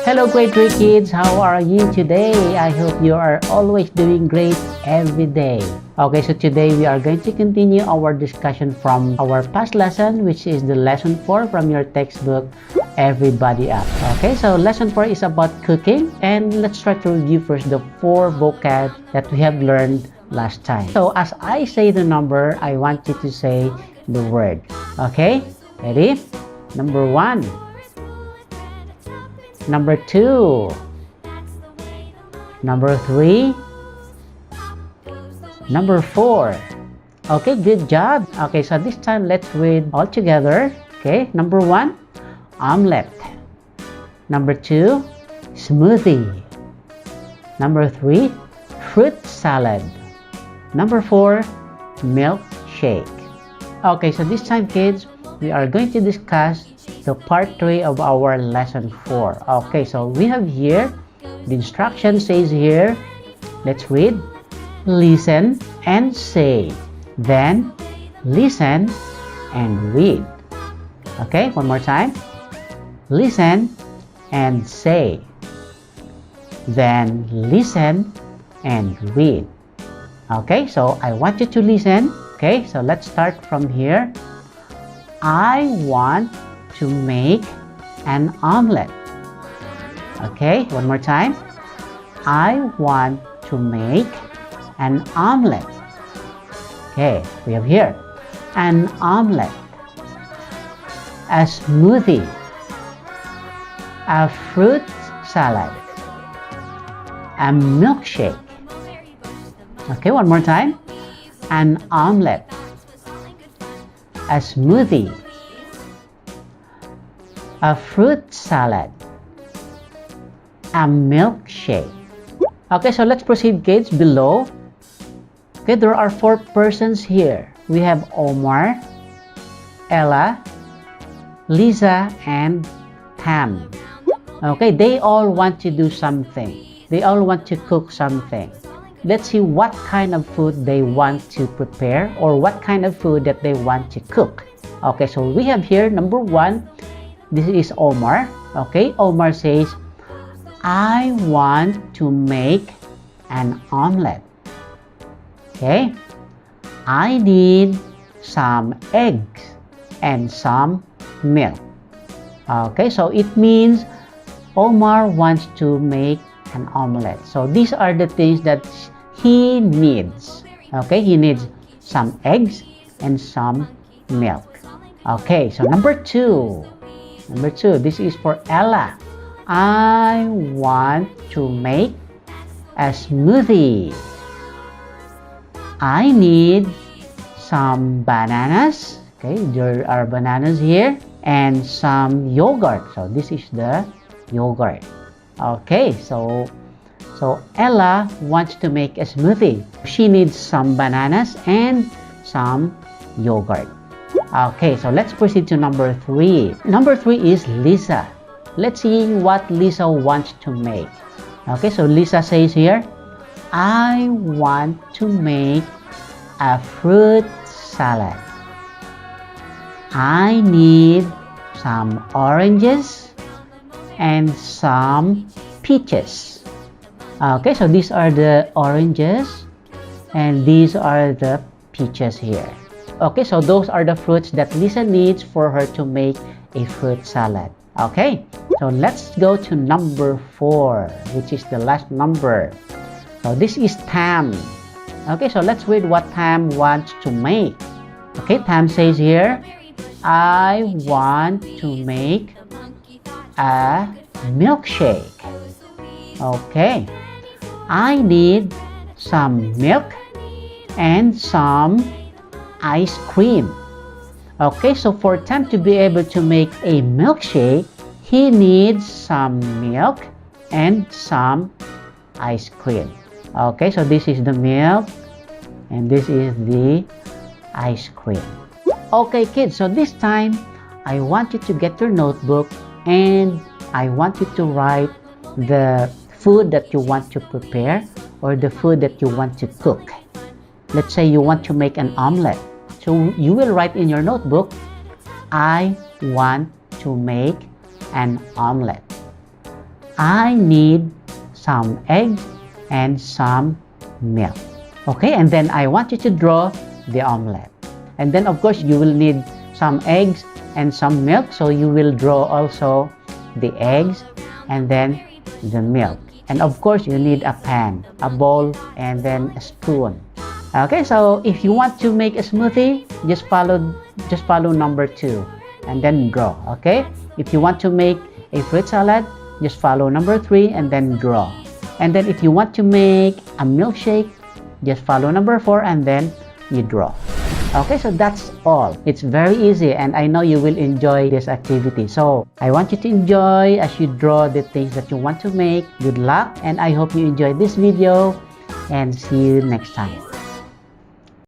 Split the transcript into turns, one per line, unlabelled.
Hello grade 3 kids, how are you today? I hope you are always doing great every day. Okay, so today we are going to continue our discussion from our past lesson, which is the lesson 4 from your textbook, Everybody Up. Okay, so lesson 4 is about cooking, and let's try to review first the 4 vocab that we have learned last time. So as I say the number, I want you to say the word. Okay, ready? Number 1. Number 2. Number 3. Number 4. Okay, good job. Okay, so this time let's read all together. Okay, number 1, omelet. Number 2, smoothie. Number 3, fruit salad. Number 4, milkshake. Okay, so this time kids, we are going to discuss the part 3 of our lesson 4. Okay, so we have here, the instruction says here, let's read, listen and say, then listen and read. Okay, one more time, listen and say, then listen and read. Okay, so I want you to listen. Okay, so let's start from here. I want to make an omelet. Okay, one more time. I want to make an omelet. Okay, we have here an omelet, a smoothie, a fruit salad, a milkshake. Okay, one more time. An omelet, a smoothie, a fruit salad, a milkshake. Okay, so let's proceed kids below. Okay, there are 4 persons here. We have Omar, Ella, Lisa, and Pam. Okay, they all want to do something. They all want to cook something. Let's see what kind of food they want to prepare or what kind of food that they want to cook. Okay, so we have here number 1. This is Omar. Okay, Omar says, I want to make an omelet. Okay, I need some eggs and some milk. Okay, so it means Omar wants to make an omelet. So these are the things that he needs. Okay, he needs some eggs and some milk. Okay, so number 2. Number 2, this is for Ella. I want to make a smoothie. I need some bananas. Okay, there are bananas here, and some yogurt. So this is the yogurt. Okay, so Ella wants to make a smoothie. She needs some bananas and some yogurt. Okay, so let's proceed to number 3. Number 3 is Lisa. Let's see what Lisa wants to make. Okay, so Lisa says here, I want to make a fruit salad. I need some oranges and some peaches. Okay, so these are the oranges and these are the peaches here. Okay, so those are the fruits that Lisa needs for her to make a fruit salad. Okay, so let's go to number 4, which is the last number. So this is Tam. Okay, so let's read what Tam wants to make. Okay, Tam says here, I want to make a milkshake. Okay, I need some milk and some ice cream. Okay, so for Tam to be able to make a milkshake, he needs some milk and some ice cream. Okay, so this is the milk and this is the ice cream. Okay kids, so this time I want you to get your notebook and I want you to write the food that you want to prepare or the food that you want to cook. Let's say you want to make an omelet. So you will write in your notebook, I want to make an omelet. I need some eggs and some milk. Okay, and then I want you to draw the omelet. And then of course you will need some eggs and some milk, so you will draw also the eggs and then the milk. And of course you need a pan, a bowl, and then a spoon. Okay, so if you want to make a smoothie, just follow number 2 and then draw. Okay, if you want to make a fruit salad, just follow number 3 and then draw. And then if you want to make a milkshake, just follow number 4 and then you draw. Okay, so that's all. It's very easy and I know you will enjoy this activity. So I want you to enjoy as you draw the things that you want to make. Good luck, and I hope you enjoyed this video, and see you next time.